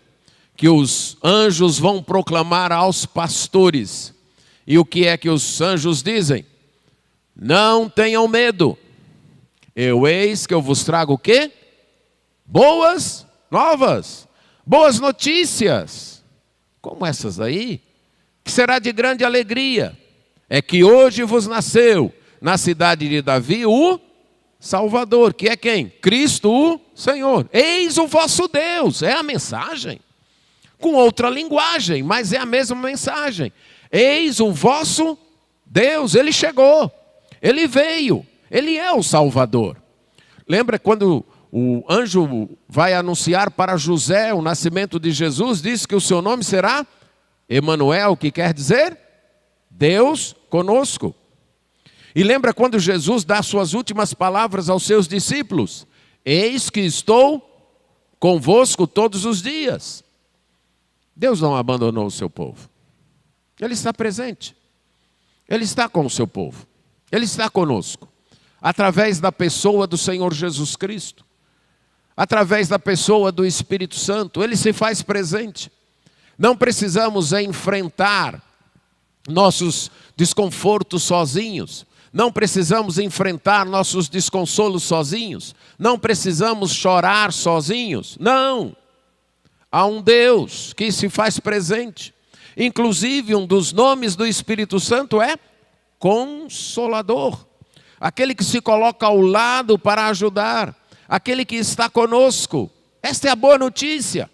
que os anjos vão proclamar aos pastores. E o que é que os anjos dizem? Não tenham medo. Eis que eu vos trago o quê? Boas novas. Boas notícias. Como essas aí? Que será de grande alegria. É que hoje vos nasceu na cidade de Davi o Salvador. Que é quem? Cristo o Senhor. Eis o vosso Deus. É a mensagem. Com outra linguagem, mas é a mesma mensagem. Eis o vosso Deus, Ele chegou, Ele veio, Ele é o Salvador. Lembra quando o anjo vai anunciar para José o nascimento de Jesus, diz que o seu nome será Emanuel, que quer dizer Deus conosco. E lembra quando Jesus dá suas últimas palavras aos seus discípulos? Eis que estou convosco todos os dias. Deus não abandonou o seu povo. Ele está presente. Ele está com o seu povo. Ele está conosco. Através da pessoa do Senhor Jesus Cristo. Através da pessoa do Espírito Santo. Ele se faz presente. Não precisamos enfrentar nossos desconfortos sozinhos. Não precisamos enfrentar nossos desconsolos sozinhos. Não precisamos chorar sozinhos. Não. Há um Deus que se faz presente. Inclusive, um dos nomes do Espírito Santo é Consolador. Aquele que se coloca ao lado para ajudar. Aquele que está conosco. Esta é a boa notícia.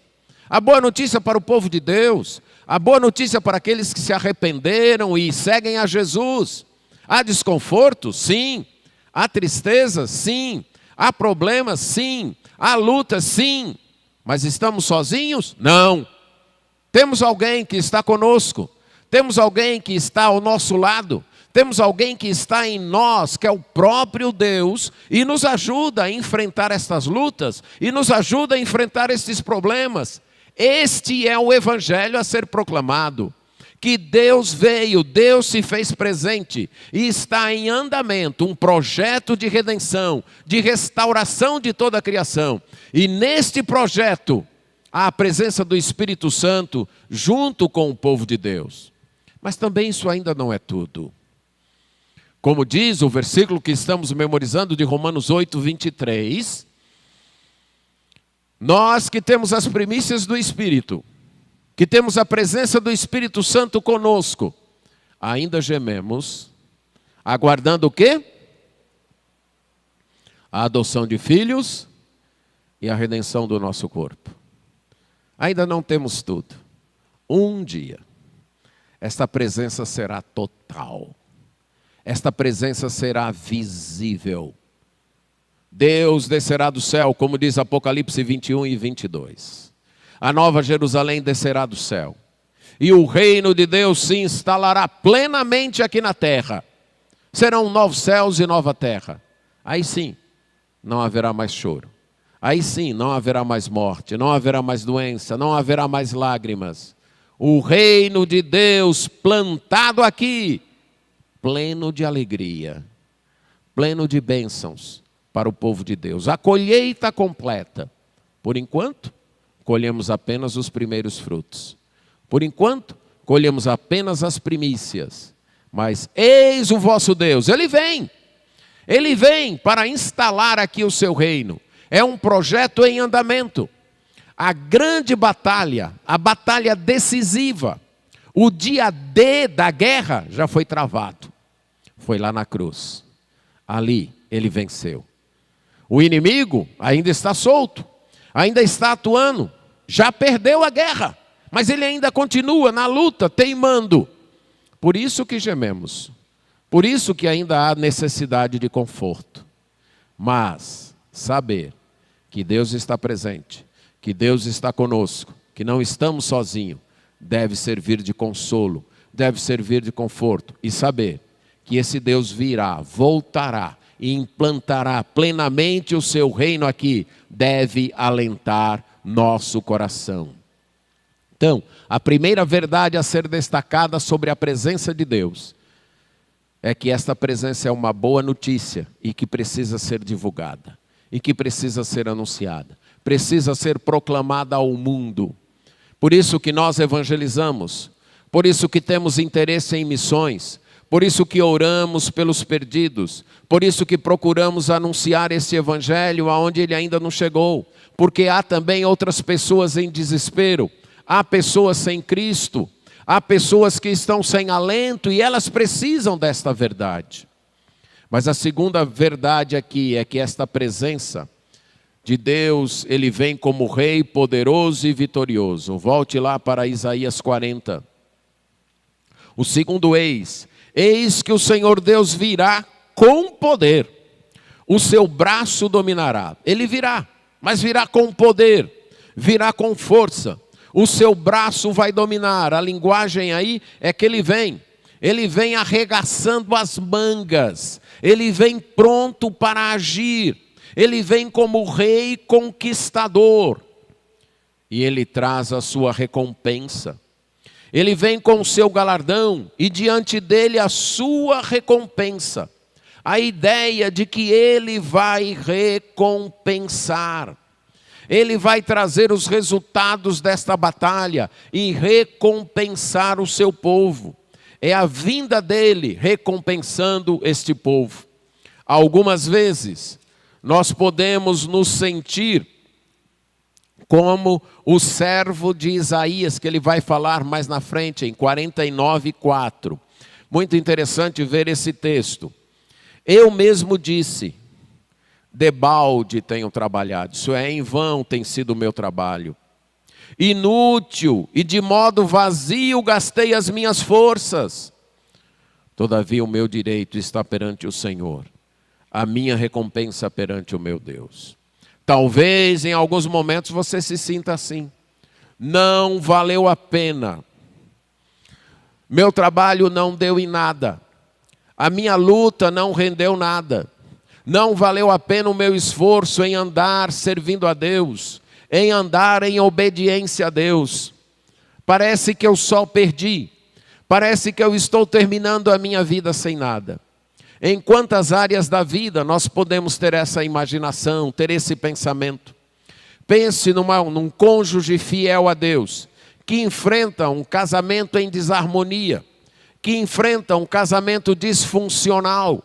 A boa notícia para o povo de Deus. A boa notícia para aqueles que se arrependeram e seguem a Jesus. Há desconforto? Sim. Há tristeza? Sim. Há problemas? Sim. Há luta? Sim. Mas estamos sozinhos? Não. Temos alguém que está conosco. Temos alguém que está ao nosso lado. Temos alguém que está em nós, que é o próprio Deus, e nos ajuda a enfrentar estas lutas, e nos ajuda a enfrentar estes problemas. Este é o evangelho a ser proclamado. Que Deus veio, Deus se fez presente e está em andamento um projeto de redenção, de restauração de toda a criação. E neste projeto há a presença do Espírito Santo junto com o povo de Deus. Mas também isso ainda não é tudo. Como diz o versículo que estamos memorizando de Romanos 8, 23, nós que temos as primícias do Espírito, que temos a presença do Espírito Santo conosco, ainda gememos, aguardando o quê? A adoção de filhos e a redenção do nosso corpo. Ainda não temos tudo. Um dia, esta presença será total. Esta presença será visível. Deus descerá do céu, como diz Apocalipse 21 e 22. A nova Jerusalém descerá do céu. E o reino de Deus se instalará plenamente aqui na terra. Serão novos céus e nova terra. Aí sim, não haverá mais choro. Aí sim, não haverá mais morte, não haverá mais doença, não haverá mais lágrimas. O reino de Deus plantado aqui, pleno de alegria, pleno de bênçãos para o povo de Deus. A colheita completa. Por enquanto, colhemos apenas os primeiros frutos. Por enquanto, colhemos apenas as primícias. Mas eis o vosso Deus, Ele vem. Ele vem para instalar aqui o seu reino. É um projeto em andamento. A grande batalha, a batalha decisiva, o dia D da guerra já foi travado. Foi lá na cruz. Ali ele venceu. O inimigo ainda está solto, ainda está atuando, já perdeu a guerra, mas ele ainda continua na luta, teimando. Por isso que gememos, por isso que ainda há necessidade de conforto. Mas saber que Deus está presente, que Deus está conosco, que não estamos sozinhos, deve servir de consolo, deve servir de conforto. E saber que esse Deus virá, voltará e implantará plenamente o seu reino aqui, deve alentar nosso coração. Então, a primeira verdade a ser destacada sobre a presença de Deus é que esta presença é uma boa notícia e que precisa ser divulgada, e que precisa ser anunciada, precisa ser proclamada ao mundo. Por isso que nós evangelizamos, por isso que temos interesse em missões, por isso que oramos pelos perdidos, por isso que procuramos anunciar esse evangelho aonde ele ainda não chegou, porque há também outras pessoas em desespero, há pessoas sem Cristo, há pessoas que estão sem alento e elas precisam desta verdade. Mas a segunda verdade aqui é que esta presença de Deus, ele vem como Rei poderoso e vitorioso. Volte lá para Isaías 40. O segundo eis que o Senhor Deus virá com poder, o seu braço dominará. Ele virá, mas virá com poder, virá com força. O seu braço vai dominar. A linguagem aí é que ele vem arregaçando as mangas, ele vem pronto para agir, ele vem como rei conquistador, e ele traz a sua recompensa. Ele vem com o seu galardão e diante dele a sua recompensa. A ideia de que ele vai recompensar. Ele vai trazer os resultados desta batalha e recompensar o seu povo. É a vinda dele recompensando este povo. Algumas vezes nós podemos nos sentir como o servo de Isaías, que ele vai falar mais na frente, em 49:4. Muito interessante ver esse texto. Eu mesmo disse, debalde tenho trabalhado, isso é, em vão tem sido o meu trabalho. Inútil e de modo vazio gastei as minhas forças. Todavia o meu direito está perante o Senhor, a minha recompensa perante o meu Deus. Talvez em alguns momentos você se sinta assim. Não valeu a pena. Meu trabalho não deu em nada. A minha luta não rendeu nada. Não valeu a pena o meu esforço em andar servindo a Deus, em andar em obediência a Deus. Parece que eu só perdi. Parece que eu estou terminando a minha vida sem nada. Em quantas áreas da vida nós podemos ter essa imaginação, ter esse pensamento? Pense num cônjuge fiel a Deus, que enfrenta um casamento em desarmonia, que enfrenta um casamento disfuncional,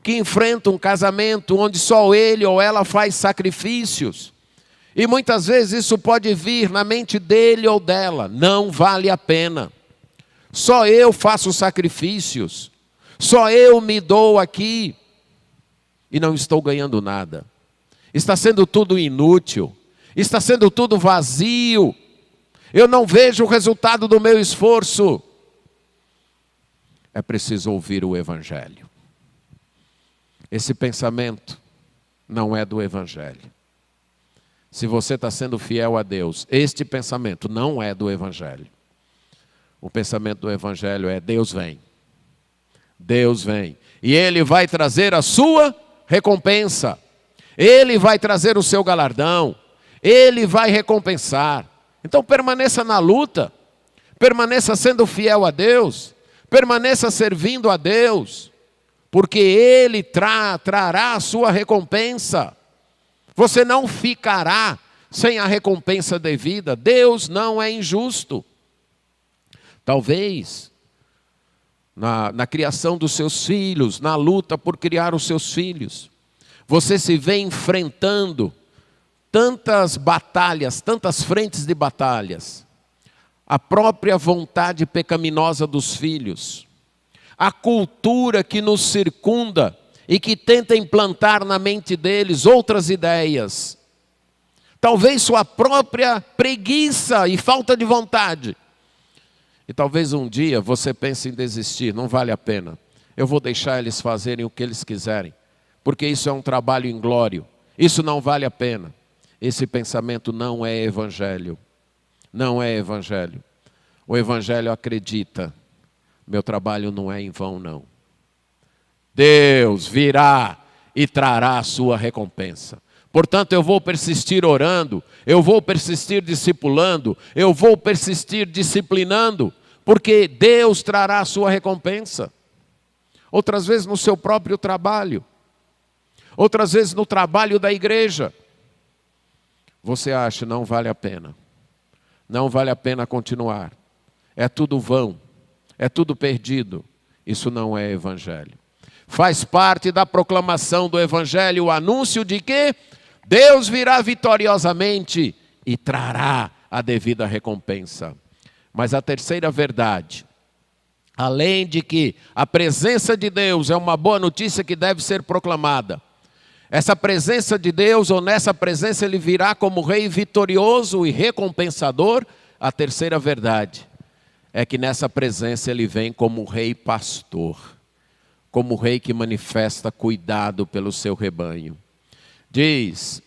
que enfrenta um casamento onde só ele ou ela faz sacrifícios. E muitas vezes isso pode vir na mente dele ou dela. Não vale a pena. Só eu faço sacrifícios. Só eu me dou aqui. E não estou ganhando nada. Está sendo tudo inútil. Está sendo tudo vazio. Eu não vejo o resultado do meu esforço. É preciso ouvir o Evangelho. Esse pensamento não é do Evangelho. Se você está sendo fiel a Deus, este pensamento não é do Evangelho. O pensamento do Evangelho é: Deus vem. Deus vem. E Ele vai trazer a sua recompensa. Ele vai trazer o seu galardão. Ele vai recompensar. Então permaneça na luta. Permaneça sendo fiel a Deus. Permaneça servindo a Deus. Porque Ele trará a sua recompensa. Você não ficará sem a recompensa devida. Deus não é injusto. Talvez na criação dos seus filhos, na luta por criar os seus filhos, você se vê enfrentando tantas batalhas, tantas frentes de batalhas. A própria vontade pecaminosa dos filhos, a cultura que nos circunda e que tenta implantar na mente deles outras ideias. Talvez sua própria preguiça e falta de vontade. E talvez um dia você pense em desistir, não vale a pena. Eu vou deixar eles fazerem o que eles quiserem, porque isso é um trabalho inglório. Isso não vale a pena. Esse pensamento não é evangelho. Não é evangelho. O evangelho acredita: meu trabalho não é em vão, não. Deus virá e trará a sua recompensa. Portanto, eu vou persistir orando, eu vou persistir discipulando, eu vou persistir disciplinando, porque Deus trará a sua recompensa. Outras vezes no seu próprio trabalho, outras vezes no trabalho da igreja. Você acha, não vale a pena. Não vale a pena continuar. É tudo vão, é tudo perdido. Isso não é evangelho. Faz parte da proclamação do Evangelho o anúncio de que Deus virá vitoriosamente e trará a devida recompensa. Mas a terceira verdade, além de que a presença de Deus é uma boa notícia que deve ser proclamada, essa presença de Deus, ou nessa presença Ele virá como Rei vitorioso e recompensador, a terceira verdade é que nessa presença Ele vem como Rei pastor. Como rei que manifesta cuidado pelo seu rebanho. Diz: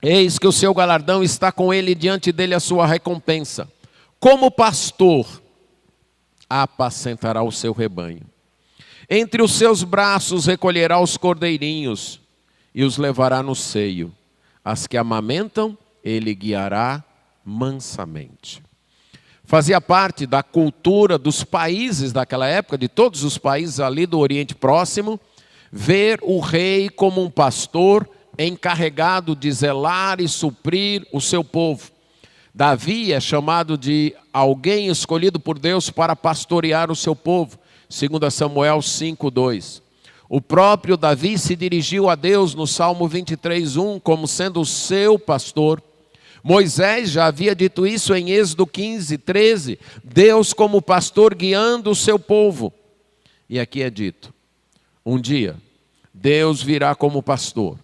eis que o seu galardão está com ele, diante dele a sua recompensa. Como pastor, apacentará o seu rebanho. Entre os seus braços recolherá os cordeirinhos e os levará no seio. As que amamentam, ele guiará mansamente. Fazia parte da cultura dos países daquela época, de todos os países ali do Oriente Próximo, ver o rei como um pastor encarregado de zelar e suprir o seu povo. Davi é chamado de alguém escolhido por Deus para pastorear o seu povo, 2 Samuel 5:2. O próprio Davi se dirigiu a Deus no Salmo 23:1 como sendo o seu pastor. Moisés já havia dito isso em Êxodo 15, 13. Deus como pastor guiando o seu povo. E aqui é dito, um dia, Deus virá como pastor,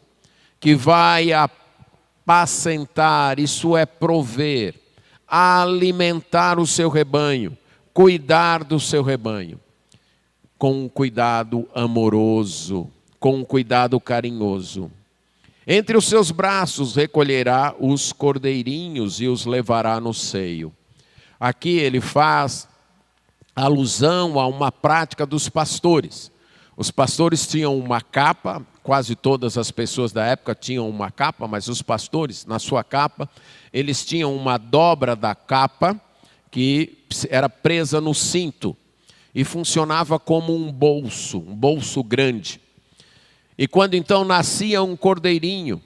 que vai apacentar, isso é prover, alimentar o seu rebanho, cuidar do seu rebanho, com um cuidado amoroso, com um cuidado carinhoso. Entre os seus braços recolherá os cordeirinhos e os levará no seio. Aqui ele faz alusão a uma prática dos pastores. Os pastores tinham uma capa, quase todas as pessoas da época tinham uma capa, mas os pastores, na sua capa, eles tinham uma dobra da capa que era presa no cinto e funcionava como um bolso grande. E quando então nascia um cordeirinho,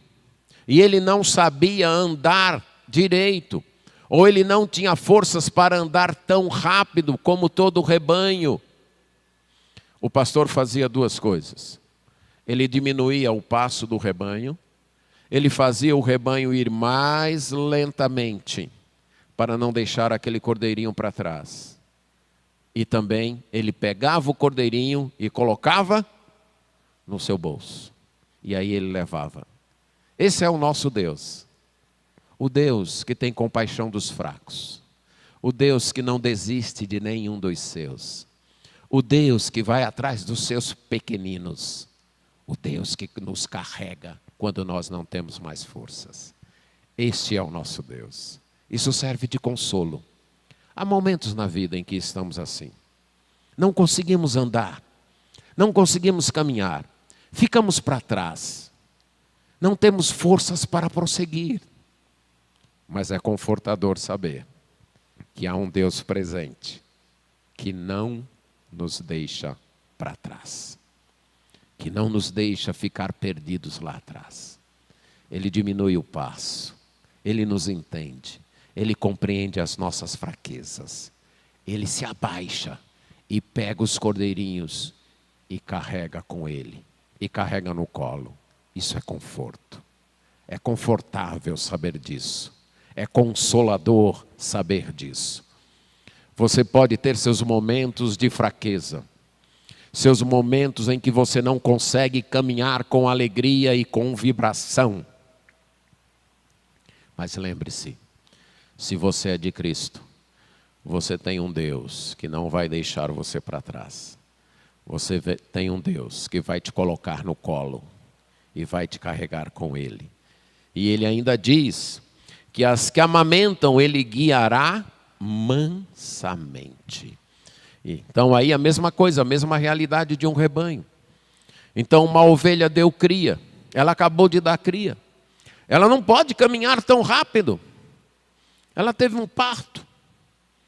e ele não sabia andar direito, ou ele não tinha forças para andar tão rápido como todo o rebanho, o pastor fazia duas coisas. Ele diminuía o passo do rebanho, ele fazia o rebanho ir mais lentamente, para não deixar aquele cordeirinho para trás. E também ele pegava o cordeirinho e colocava no seu bolso. E aí ele levava. Esse é o nosso Deus. O Deus que tem compaixão dos fracos. O Deus que não desiste de nenhum dos seus. O Deus que vai atrás dos seus pequeninos. O Deus que nos carrega quando nós não temos mais forças. Este é o nosso Deus. Isso serve de consolo. Há momentos na vida em que estamos assim. Não conseguimos andar. Não conseguimos caminhar. Ficamos para trás. Não temos forças para prosseguir. Mas é confortador saber que há um Deus presente que não nos deixa para trás. Que não nos deixa ficar perdidos lá atrás. Ele diminui o passo. Ele nos entende. Ele compreende as nossas fraquezas. Ele se abaixa e pega os cordeirinhos e carrega com ele. E carrega no colo. Isso é conforto. É confortável saber disso. É consolador saber disso. Você pode ter seus momentos de fraqueza. Seus momentos em que você não consegue caminhar com alegria e com vibração. Mas lembre-se, se você é de Cristo, você tem um Deus que não vai deixar você para trás. Você tem um Deus que vai te colocar no colo e vai te carregar com Ele. E Ele ainda diz que as que amamentam Ele guiará mansamente. Então aí a mesma coisa, a mesma realidade de um rebanho. Então uma ovelha deu cria, ela acabou de dar cria. Ela não pode caminhar tão rápido. Ela teve um parto,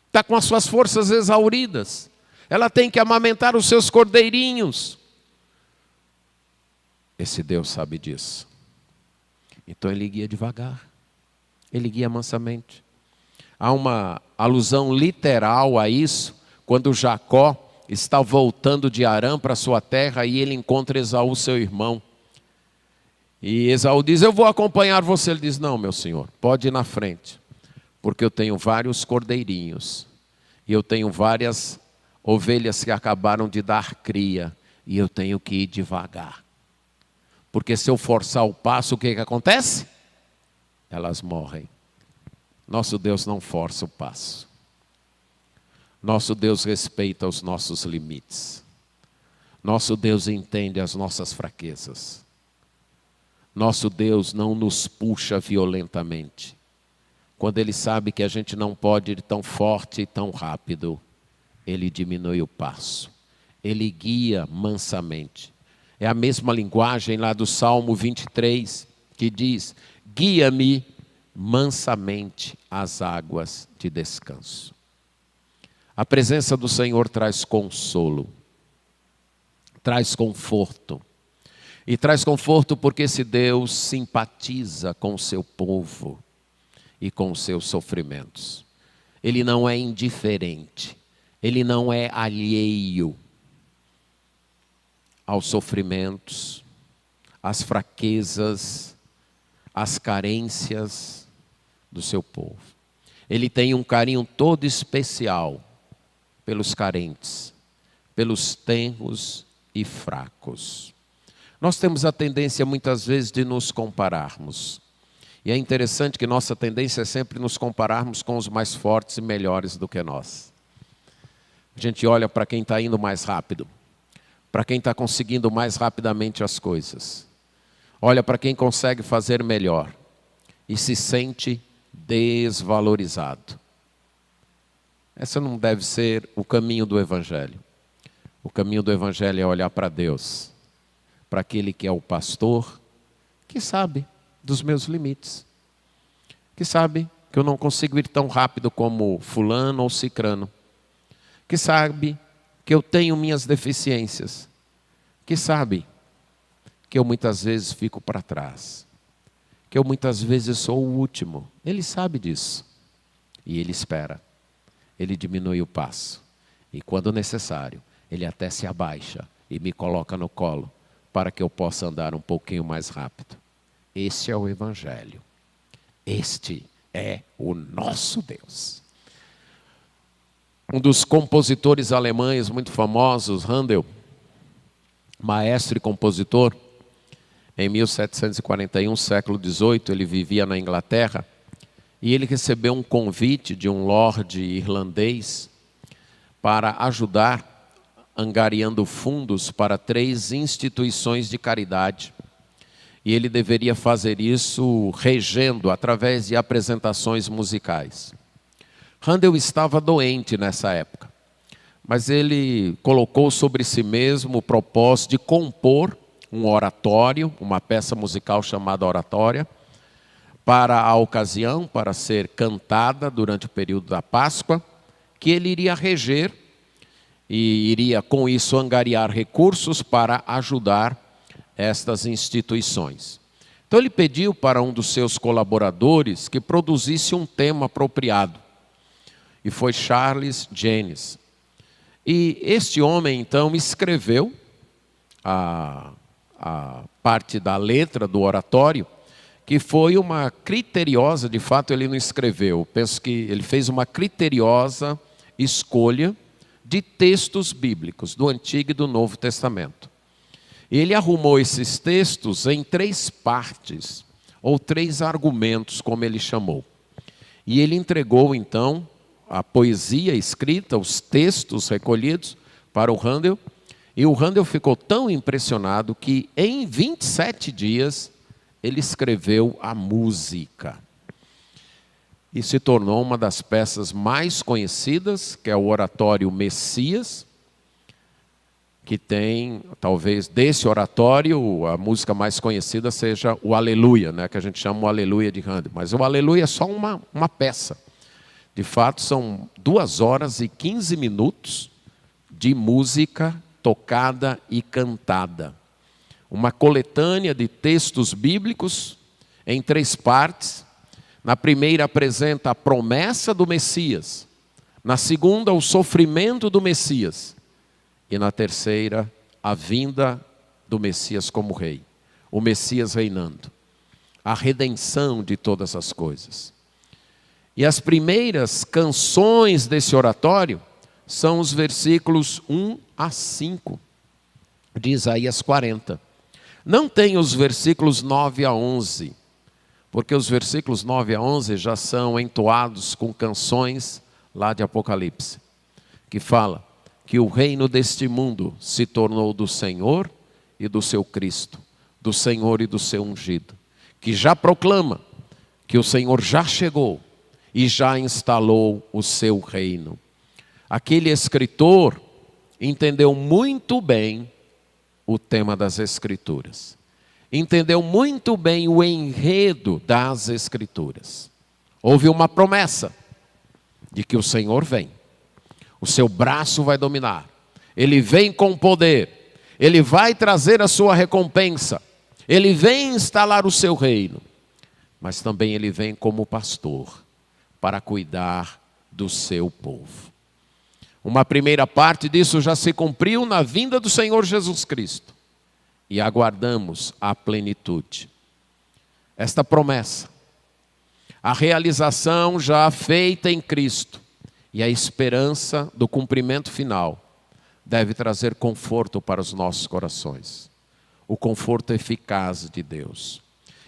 está com as suas forças exauridas. Ela tem que amamentar os seus cordeirinhos. Esse Deus sabe disso. Então ele guia devagar. Ele guia mansamente. Há uma alusão literal a isso, quando Jacó está voltando de Harã para sua terra e ele encontra Esaú, seu irmão. E Esaú diz, eu vou acompanhar você. Ele diz, não, meu senhor, pode ir na frente, porque eu tenho vários cordeirinhos e eu tenho várias ovelhas que acabaram de dar cria e eu tenho que ir devagar. Porque se eu forçar o passo, o que acontece? Elas morrem. Nosso Deus não força o passo. Nosso Deus respeita os nossos limites. Nosso Deus entende as nossas fraquezas. Nosso Deus não nos puxa violentamente. Quando Ele sabe que a gente não pode ir tão forte e tão rápido, Ele diminui o passo. Ele guia mansamente. É a mesma linguagem lá do Salmo 23, que diz, guia-me mansamente às águas de descanso. A presença do Senhor traz consolo, traz conforto. E traz conforto porque esse Deus simpatiza com o seu povo e com os seus sofrimentos. Ele não é indiferente, ele não é alheio aos sofrimentos, às fraquezas, às carências do seu povo. Ele tem um carinho todo especial pelos carentes, pelos tenros e fracos. Nós temos a tendência muitas vezes de nos compararmos. E é interessante que nossa tendência é sempre nos compararmos com os mais fortes e melhores do que nós. A gente olha para quem está indo mais rápido, para quem está conseguindo mais rapidamente as coisas. Olha para quem consegue fazer melhor e se sente desvalorizado. Esse não deve ser o caminho do Evangelho. O caminho do Evangelho é olhar para Deus, para aquele que é o pastor, que sabe dos meus limites, que sabe que eu não consigo ir tão rápido como fulano ou cicrano, que sabe que eu tenho minhas deficiências, que sabe que eu muitas vezes fico para trás, que eu muitas vezes sou o último. Ele sabe disso e Ele espera, Ele diminui o passo e quando necessário, Ele até se abaixa e me coloca no colo para que eu possa andar um pouquinho mais rápido. Esse é o Evangelho. Este é o nosso Deus. Um dos compositores alemães muito famosos, Handel, maestro e compositor, em 1741, século XVIII, ele vivia na Inglaterra, e ele recebeu um convite de um lorde irlandês para ajudar angariando fundos para 3 instituições de caridade. E ele deveria fazer isso regendo através de apresentações musicais. Handel estava doente nessa época, mas ele colocou sobre si mesmo o propósito de compor um oratório, uma peça musical chamada oratória, para a ocasião, para ser cantada durante o período da Páscoa, que ele iria reger e iria com isso angariar recursos para ajudar estas instituições. Então ele pediu para um dos seus colaboradores que produzisse um tema apropriado. E foi Charles Jennens. E este homem então escreveu a parte da letra do oratório, que foi uma criteriosa, de fato ele não escreveu, penso que ele fez uma criteriosa escolha de textos bíblicos do Antigo e do Novo Testamento. Ele arrumou esses textos em 3 partes, ou 3 argumentos, como ele chamou. E ele entregou, então, a poesia escrita, os textos recolhidos para o Handel, e o Handel ficou tão impressionado que, em 27 dias, ele escreveu a música. E se tornou uma das peças mais conhecidas, que é o oratório Messias, que tem, talvez, desse oratório, a música mais conhecida seja o Aleluia, né, que a gente chama o Aleluia de Handel. Mas o Aleluia é só uma peça. De fato, são 2 horas e 15 minutos de música tocada e cantada. Uma coletânea de textos bíblicos em 3 partes. Na primeira apresenta a promessa do Messias. Na segunda, o sofrimento do Messias. E na terceira, a vinda do Messias como rei. O Messias reinando. A redenção de todas as coisas. E as primeiras canções desse oratório são os versículos 1 a 5 de Isaías 40. Não tem os versículos 9 a 11, porque os versículos 9 a 11 já são entoados com canções lá de Apocalipse, que fala que o reino deste mundo se tornou do Senhor e do seu Cristo, do Senhor e do seu ungido, que já proclama que o Senhor já chegou e já instalou o seu reino. Aquele escritor entendeu muito bem o tema das Escrituras. Entendeu muito bem o enredo das Escrituras. Houve uma promessa de que o Senhor vem. O seu braço vai dominar. Ele vem com poder. Ele vai trazer a sua recompensa. Ele vem instalar o seu reino. Mas também ele vem como pastor para cuidar do seu povo. Uma primeira parte disso já se cumpriu na vinda do Senhor Jesus Cristo. E aguardamos a plenitude. Esta promessa, a realização já feita em Cristo e a esperança do cumprimento final deve trazer conforto para os nossos corações. O conforto eficaz de Deus.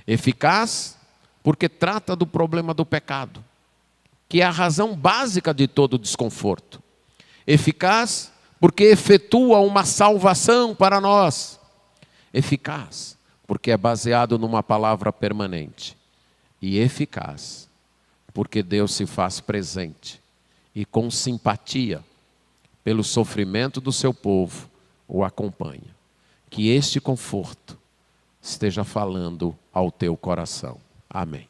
Eficaz porque trata do problema do pecado, que é a razão básica de todo o desconforto. Eficaz porque efetua uma salvação para nós. Eficaz porque é baseado numa palavra permanente. E eficaz porque Deus se faz presente e com simpatia pelo sofrimento do seu povo o acompanha. Que este conforto esteja falando ao teu coração. Amém.